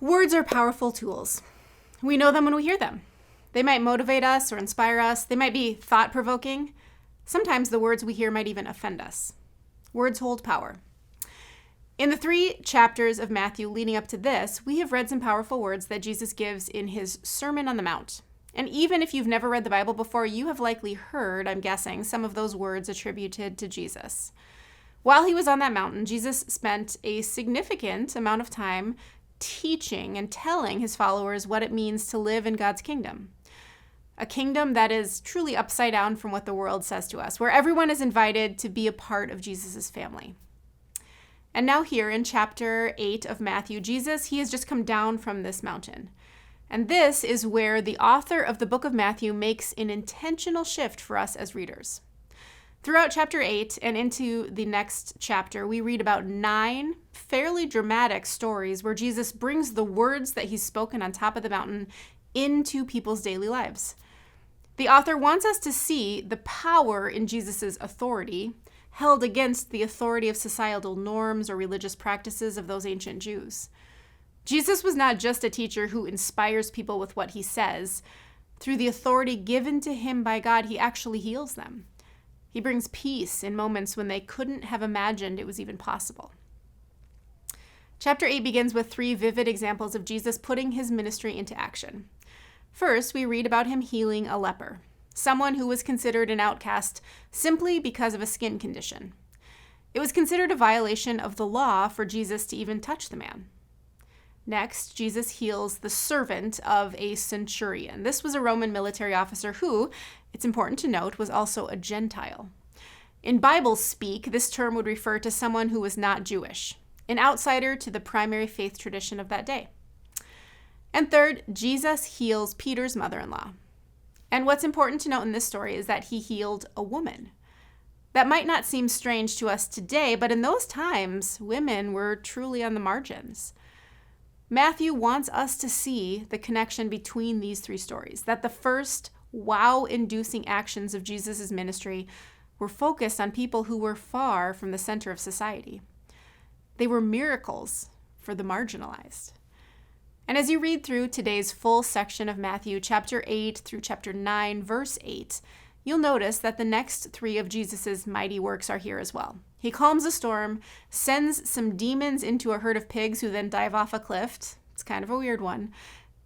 Words are powerful tools. We know them when we hear them. They might motivate us or inspire us. They might be thought-provoking. Sometimes the words we hear might even offend us. Words hold power. In the 3 chapters of Matthew leading up to this, we have read some powerful words that Jesus gives in his Sermon on the Mount. And even if you've never read the Bible before, you have likely heard, I'm guessing, some of those words attributed to Jesus. While he was on that mountain, Jesus spent a significant amount of time teaching and telling his followers what it means to live in God's kingdom. A kingdom that is truly upside down from what the world says to us, where everyone is invited to be a part of Jesus' family. And now here in chapter 8 of Matthew, Jesus, he has just come down from this mountain. And this is where the author of the book of Matthew makes an intentional shift for us as readers. Throughout chapter 8 and into the next chapter, we read about 9 fairly dramatic stories where Jesus brings the words that he's spoken on top of the mountain into people's daily lives. The author wants us to see the power in Jesus' authority held against the authority of societal norms or religious practices of those ancient Jews. Jesus was not just a teacher who inspires people with what he says. Through the authority given to him by God, he actually heals them. He brings peace in moments when they couldn't have imagined it was even possible. Chapter 8 begins with 3 vivid examples of Jesus putting his ministry into action. First, we read about him healing a leper, someone who was considered an outcast simply because of a skin condition. It was considered a violation of the law for Jesus to even touch the man. Next, Jesus heals the servant of a centurion. This was a Roman military officer who, it's important to note, was also a Gentile. In Bible speak, this term would refer to someone who was not Jewish, an outsider to the primary faith tradition of that day. And third, Jesus heals Peter's mother-in-law. And what's important to note in this story is that he healed a woman. That might not seem strange to us today, but in those times, women were truly on the margins. Matthew wants us to see the connection between these 3 stories, that the first wow-inducing actions of Jesus' ministry were focused on people who were far from the center of society. They were miracles for the marginalized. And as you read through today's full section of Matthew, chapter 8 through chapter 9, verse 8, you'll notice that the next 3 of Jesus' mighty works are here as well. He calms a storm, sends some demons into a herd of pigs who then dive off a cliff. It's kind of a weird one,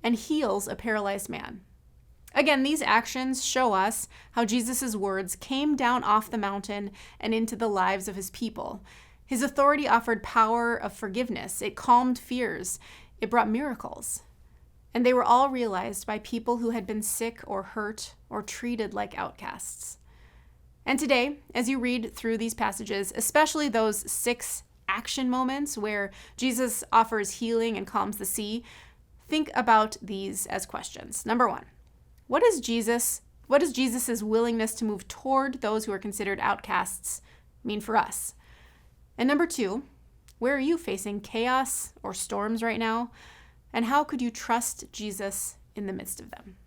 and heals a paralyzed man. Again, these actions show us how Jesus' words came down off the mountain and into the lives of his people. His authority offered power of forgiveness. It calmed fears. It brought miracles. And they were all realized by people who had been sick or hurt or treated like outcasts. And today, as you read through these passages, especially those 6 action moments where Jesus offers healing and calms the sea, think about these as questions. Number 1, what is Jesus' willingness to move toward those who are considered outcasts mean for us? And number 2, where are you facing chaos or storms right now? And how could you trust Jesus in the midst of them?